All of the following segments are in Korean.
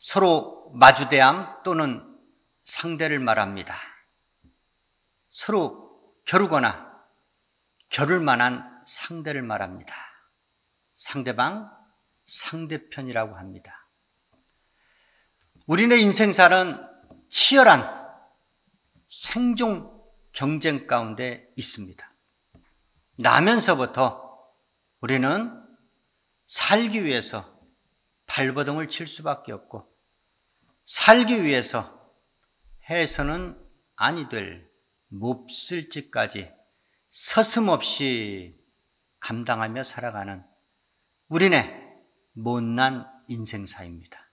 서로 마주대함 또는 상대를 말합니다. 서로 겨루거나 겨룰 만한 상대를 말합니다. 상대방, 상대편이라고 합니다. 우리네 인생사는 치열한 생존 경쟁 가운데 있습니다. 나면서부터 우리는 살기 위해서 발버둥을 칠 수밖에 없고, 살기 위해서 해서는 아니 될 몹쓸 짓까지 서슴없이 감당하며 살아가는 우리네 못난 인생사입니다.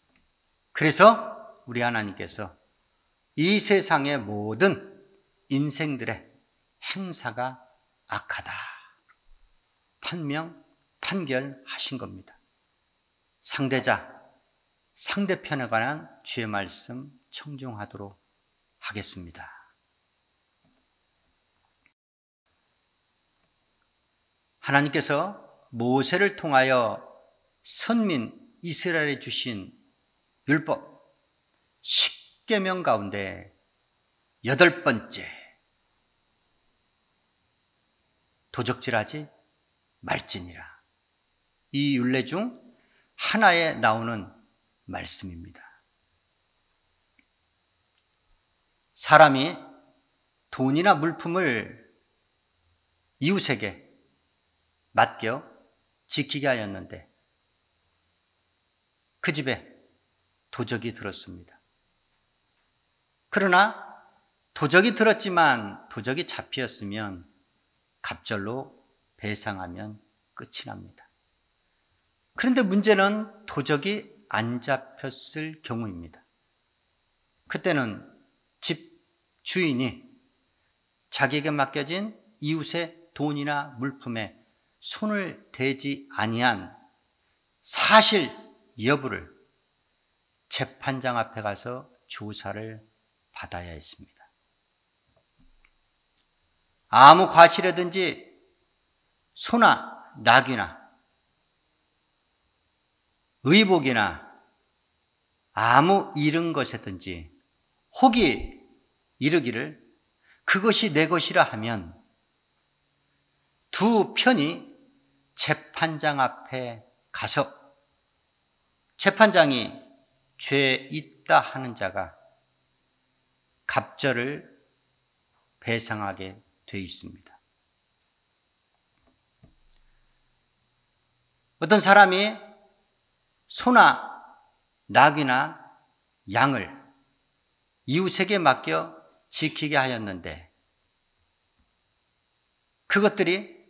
그래서 우리 하나님께서 이 세상의 모든 인생들의 행사가 악하다 판결하신 겁니다. 상대자, 상대편에 관한 주의 말씀 청중하도록 하겠습니다. 하나님께서 모세를 통하여 선민 이스라엘에 주신 율법 10계명 가운데 8번째, 도적질하지 말지니라. 이 율례 중 하나에 나오는 말씀입니다. 사람이 돈이나 물품을 이웃에게 맡겨 지키게 하였는데 그 집에 도적이 들었습니다. 그러나 도적이 들었지만 도적이 잡히었으면 갑절로 배상하면 끝이 납니다. 그런데 문제는 도적이 안 잡혔을 경우입니다. 그때는 집 주인이 자기에게 맡겨진 이웃의 돈이나 물품에 손을 대지 아니한 사실 여부를 재판장 앞에 가서 조사를 받아야 했습니다. 아무 과실이든지 소나 낙이나 의복이나 아무 잃은 것이든지 혹이 이르기를 그것이 내 것이라 하면 두 편이 재판장 앞에 가서 재판장이 죄 있다 하는 자가 갑절을 배상하게 되어 있습니다. 어떤 사람이 소나 낙이나 양을 이웃에게 맡겨 지키게 하였는데 그것들이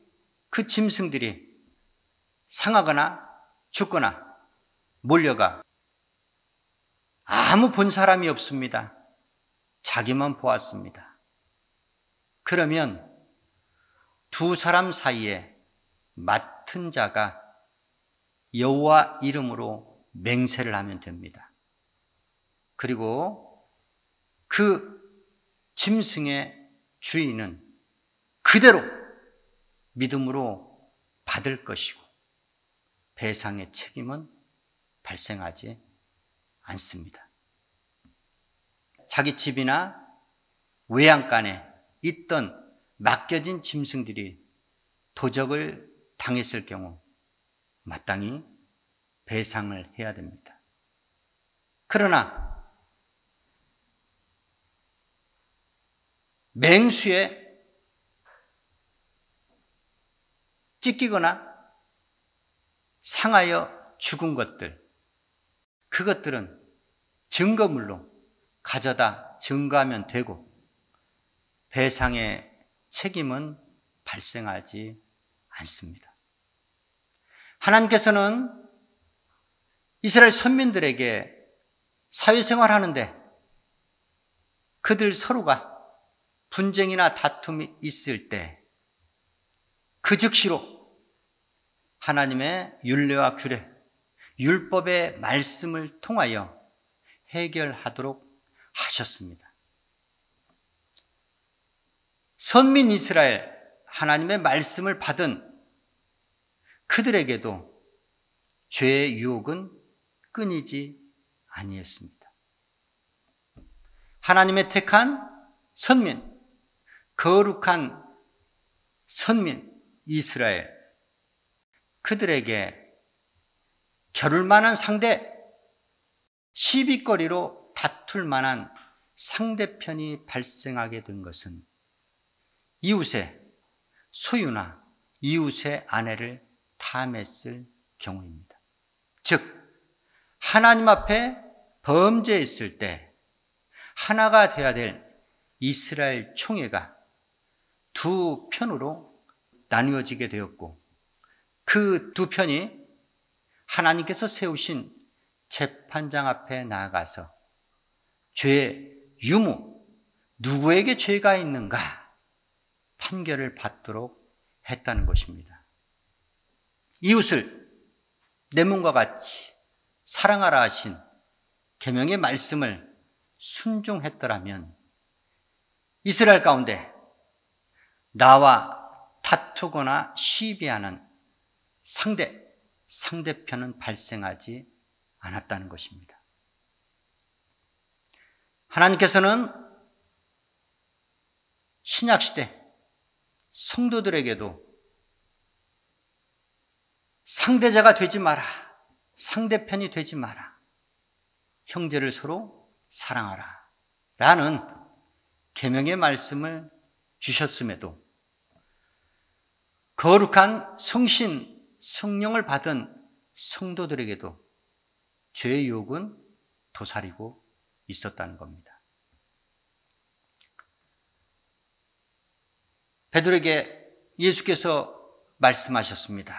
그 짐승들이 상하거나 죽거나 몰려가 아무 본 사람이 없습니다. 자기만 보았습니다. 그러면 두 사람 사이에 맡은 자가 여호와 이름으로 맹세를 하면 됩니다. 그리고 그 짐승의 주인은 그대로 믿음으로 받을 것이고 배상의 책임은 발생하지 않습니다. 자기 집이나 외양간에 있던 맡겨진 짐승들이 도적을 당했을 경우 마땅히 배상을 해야 됩니다. 그러나 맹수에 찢기거나 상하여 죽은 것들, 그것들은 증거물로 가져다 증거하면 되고 배상의 책임은 발생하지 않습니다. 하나님께서는 이스라엘 선민들에게 사회생활하는데 그들 서로가 분쟁이나 다툼이 있을 때 그 즉시로 하나님의 율례와 규례, 율법의 말씀을 통하여 해결하도록 하셨습니다. 선민 이스라엘, 하나님의 말씀을 받은 그들에게도 죄의 유혹은 끊이지 아니했습니다. 하나님의 택한 선민, 거룩한 선민 이스라엘, 그들에게 겨룰 만한 상대, 시비거리로 다툴 만한 상대편이 발생하게 된 것은 이웃의 소유나 이웃의 아내를 탐했을 경우입니다. 즉, 하나님 앞에 범죄했을 때 하나가 되어야 될 이스라엘 총회가 두 편으로 나뉘어지게 되었고, 그 두 편이 하나님께서 세우신 재판장 앞에 나아가서 죄의 유무, 누구에게 죄가 있는가 판결을 받도록 했다는 것입니다. 이웃을 내 몸과 같이 사랑하라 하신 계명의 말씀을 순종했더라면 이스라엘 가운데 나와 다투거나 시비하는 상대편은 발생하지 않았다는 것입니다. 하나님께서는 신약시대 성도들에게도 상대자가 되지 마라, 상대편이 되지 마라, 형제를 서로 사랑하라 라는 계명의 말씀을 주셨음에도 거룩한 성신, 성령을 받은 성도들에게도 죄의 유혹은 도사리고 있었다는 겁니다. 베드로에게 예수께서 말씀하셨습니다.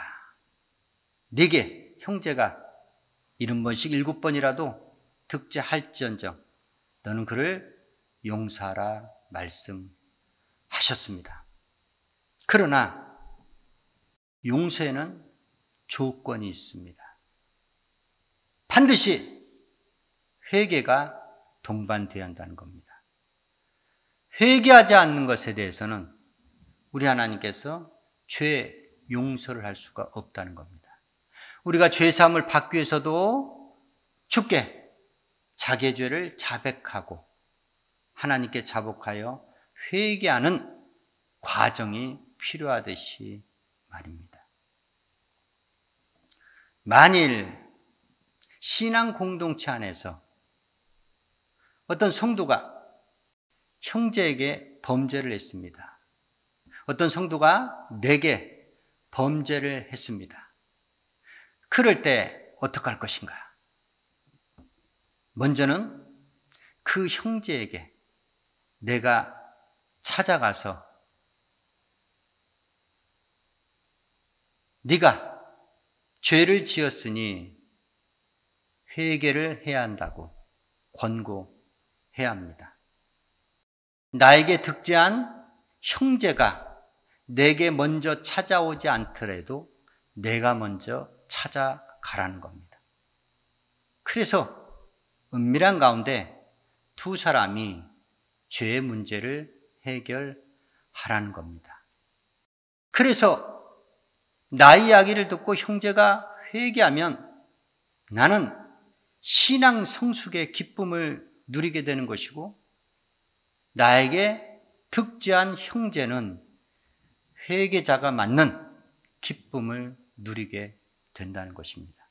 네게 형제가 70번씩 7번이라도 득죄할지언정 너는 그를 용서하라 말씀하셨습니다. 그러나 용서에는 조건이 있습니다. 반드시 회개가 동반되어야 한다는 겁니다. 회개하지 않는 것에 대해서는 우리 하나님께서 죄 용서를 할 수가 없다는 겁니다. 우리가 죄사함을 받기 위해서도 주께 자기의 죄를 자백하고 하나님께 자복하여 회개하는 과정이 필요하듯이 말입니다. 만일 신앙 공동체 안에서 어떤 성도가 형제에게 범죄를 했습니다. 어떤 성도가 내게 범죄를 했습니다. 그럴 때 어떻게 할 것인가? 먼저는 그 형제에게 내가 찾아가서 네가 죄를 지었으니 회개를 해야 한다고 권고해야 합니다. 나에게 득죄한 형제가 내게 먼저 찾아오지 않더라도 내가 먼저 찾아가라는 겁니다. 그래서 은밀한 가운데 두 사람이 죄의 문제를 해결하라는 겁니다. 그래서 나의 이야기를 듣고 형제가 회개하면 나는 신앙 성숙의 기쁨을 누리게 되는 것이고, 나에게 득죄한 형제는 회개자가 맞는 기쁨을 누리게 된다는 것입니다.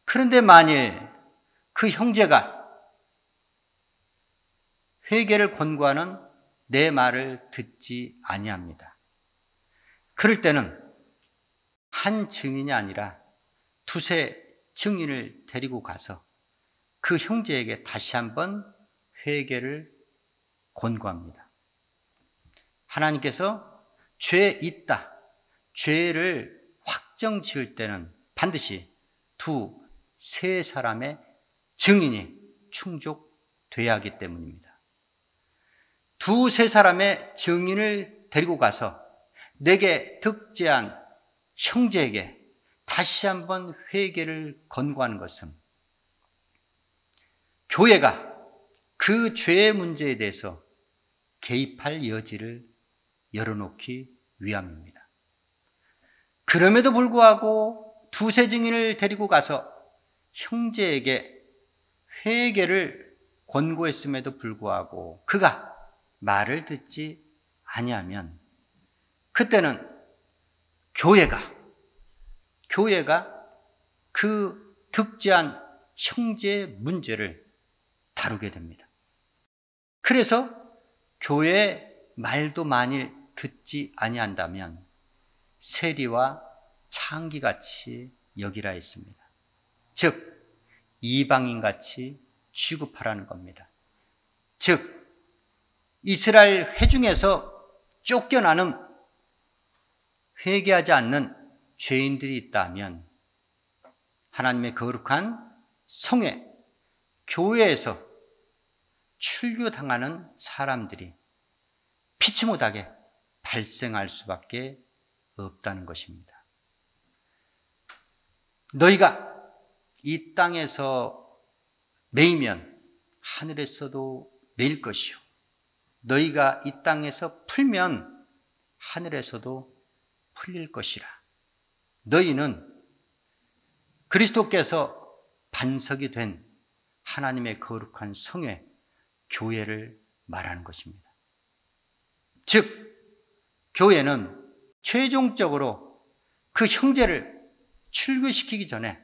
그런데 만일 그 형제가 회개를 권고하는 내 말을 듣지 아니합니다. 그럴 때는 한 증인이 아니라 두세 증인을 데리고 가서 그 형제에게 다시 한번 회개를 권고합니다. 하나님께서 죄 있다, 죄를 확정 지을 때는 반드시 두세 사람의 증인이 충족돼야 하기 때문입니다. 두세 사람의 증인을 데리고 가서 내게 득죄한 형제에게 다시 한번 회개를 권고하는 것은 교회가 그 죄의 문제에 대해서 개입할 여지를 열어놓기 위함입니다. 그럼에도 불구하고 두세 증인을 데리고 가서 형제에게 회개를 권고했음에도 불구하고 그가 말을 듣지 아니하면 그때는 교회가 그 득죄한 형제의 문제를 다루게 됩니다. 그래서 교회의 말도 만일 듣지 아니한다면 세리와 창기같이 여기라 했습니다. 즉 이방인같이 취급하라는 겁니다. 즉 이스라엘 회중에서 쫓겨나는 회개하지 않는 죄인들이 있다면 하나님의 거룩한 성회, 교회에서 출교당하는 사람들이 피치 못하게 발생할 수밖에 없다는 것입니다. 너희가 이 땅에서 매이면 하늘에서도 매일 것이요 너희가 이 땅에서 풀면 하늘에서도 풀릴 것이라. 너희는 그리스도께서 반석이 된 하나님의 거룩한 성회, 교회를 말하는 것입니다. 즉 교회는 최종적으로 그 형제를 출교시키기 전에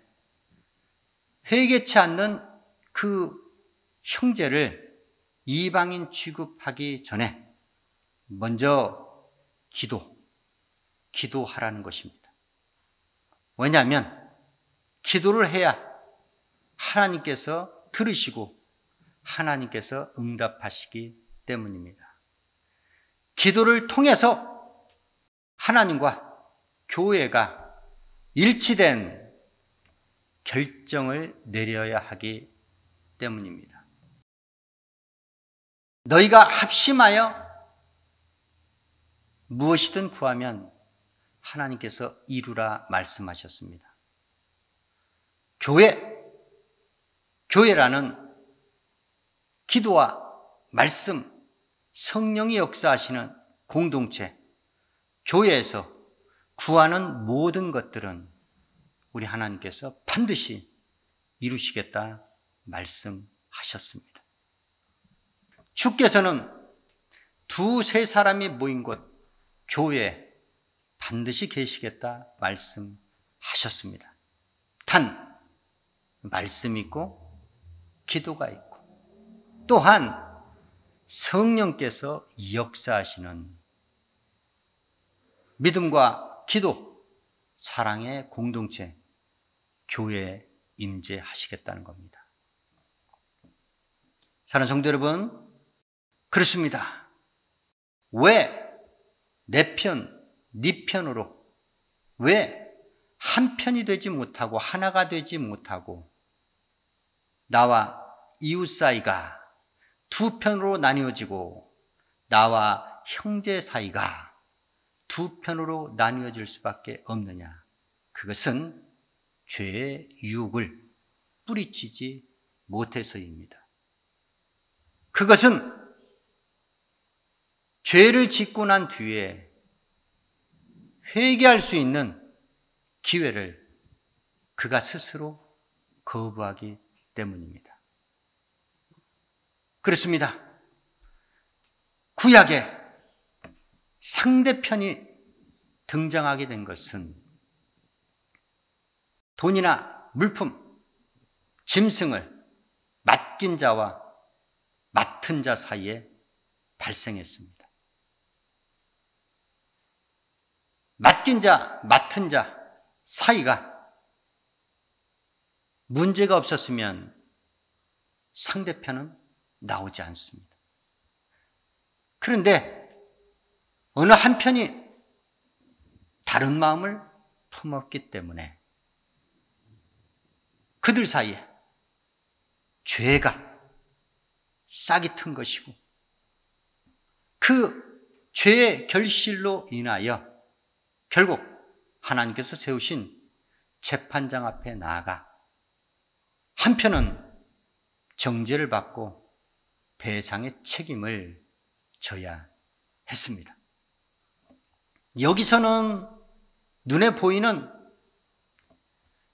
회개치 않는 그 형제를 이방인 취급하기 전에 먼저 기도하라는 것입니다. 왜냐하면 기도를 해야 하나님께서 들으시고 하나님께서 응답하시기 때문입니다. 기도를 통해서 하나님과 교회가 일치된 결정을 내려야 하기 때문입니다. 너희가 합심하여 무엇이든 구하면 하나님께서 이루라 말씀하셨습니다. 교회라는 기도와 말씀, 성령이 역사하시는 공동체, 교회에서 구하는 모든 것들은 우리 하나님께서 반드시 이루시겠다 말씀하셨습니다. 주께서는 두세 사람이 모인 곳 교회에 반드시 계시겠다 말씀하셨습니다. 단 말씀이 있고 기도가 있고 또한 성령께서 역사하시는 믿음과 기도, 사랑의 공동체, 교회에 임재하시겠다는 겁니다. 사랑하는 성도 여러분, 그렇습니다. 왜 내 편, 네 편으로 왜 한 편이 되지 못하고 하나가 되지 못하고 나와 이웃 사이가 두 편으로 나뉘어지고 나와 형제 사이가 두 편으로 나뉘어질 수밖에 없느냐? 그것은 죄의 유혹을 뿌리치지 못해서입니다. 그것은 죄를 짓고 난 뒤에 회개할 수 있는 기회를 그가 스스로 거부하기 때문입니다. 그렇습니다. 구약에 상대편이 등장하게 된 것은 돈이나 물품, 짐승을 맡긴 자와 맡은 자 사이에 발생했습니다. 맡긴 자, 맡은 자 사이가 문제가 없었으면 상대편은 나오지 않습니다. 그런데 어느 한편이 다른 마음을 품었기 때문에 그들 사이에 죄가 싹이 튼 것이고 그 죄의 결실로 인하여 결국 하나님께서 세우신 재판장 앞에 나아가 한편은 정죄를 받고 배상의 책임을 져야 했습니다. 여기서는 눈에 보이는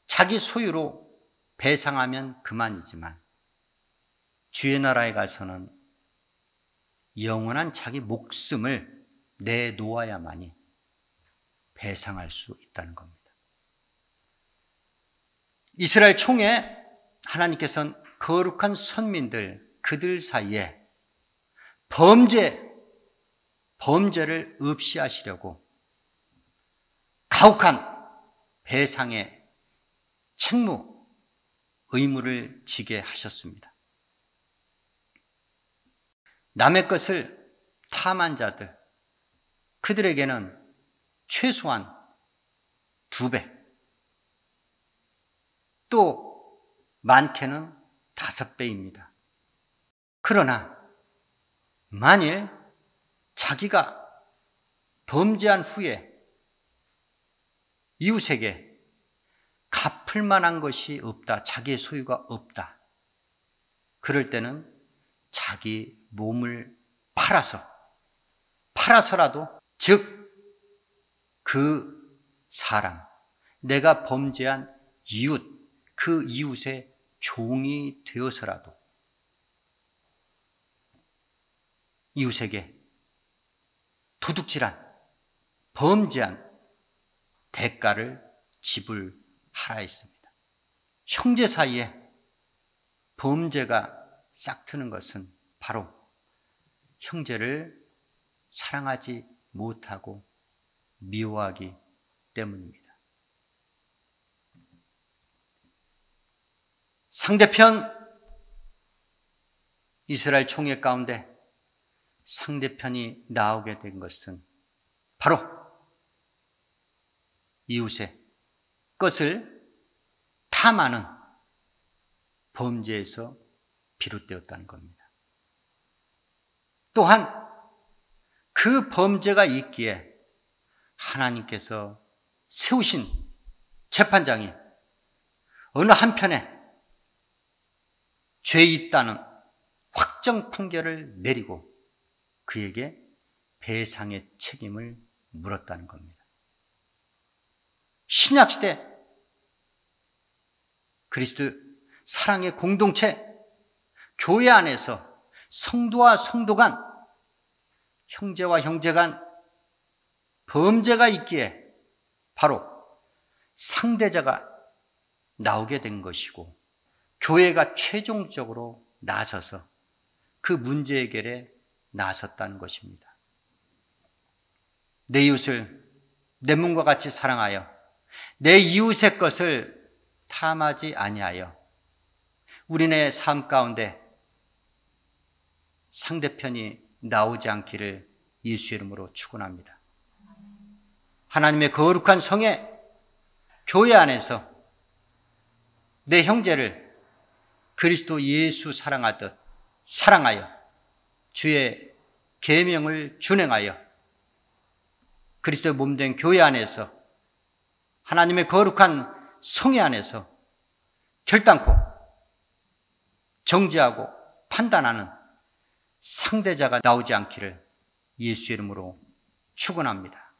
자기 소유로 배상하면 그만이지만 주의 나라에 가서는 영원한 자기 목숨을 내놓아야만이 배상할 수 있다는 겁니다. 이스라엘 총회 하나님께서는 거룩한 선민들, 그들 사이에 범죄를 없이하시려고 가혹한 배상의 책무, 의무를 지게 하셨습니다. 남의 것을 탐한 자들, 그들에게는 최소한 2배, 또 많게는 5배입니다. 그러나 만일 자기가 범죄한 후에 이웃에게 갚을 만한 것이 없다, 자기의 소유가 없다, 그럴 때는 자기 몸을 팔아서라도, 즉 그 사람, 내가 범죄한 이웃, 그 이웃의 종이 되어서라도 이웃에게 도둑질한, 범죄한 대가를 지불하라 했습니다. 형제 사이에 범죄가 싹트는 것은 바로 형제를 사랑하지 못하고 미워하기 때문입니다. 상대편 이스라엘 총회 가운데 상대편이 나오게 된 것은 바로 이웃의 것을 탐하는 범죄에서 비롯되었다는 겁니다. 또한 그 범죄가 있기에 하나님께서 세우신 재판장이 어느 한편에 죄 있다는 확정 판결을 내리고 그에게 배상의 책임을 물었다는 겁니다. 신약시대 그리스도 사랑의 공동체, 교회 안에서 성도와 성도 간, 형제와 형제 간 범죄가 있기에 바로 상대자가 나오게 된 것이고, 교회가 최종적으로 나서서 그 문제 해결에 나섰다는 것입니다. 내 이웃을 내 몸과 같이 사랑하여 내 이웃의 것을 탐하지 아니하여 우리네 삶 가운데 상대편이 나오지 않기를 예수의 이름으로 축원합니다. 하나님의 거룩한 성에, 교회 안에서 내 형제를 그리스도 예수 사랑하듯 사랑하여 주의 계명을 준행하여 그리스도의 몸된 교회 안에서, 하나님의 거룩한 성회 안에서 결단코 정죄하고 판단하는 상대자가 나오지 않기를 예수의 이름으로 축원합니다.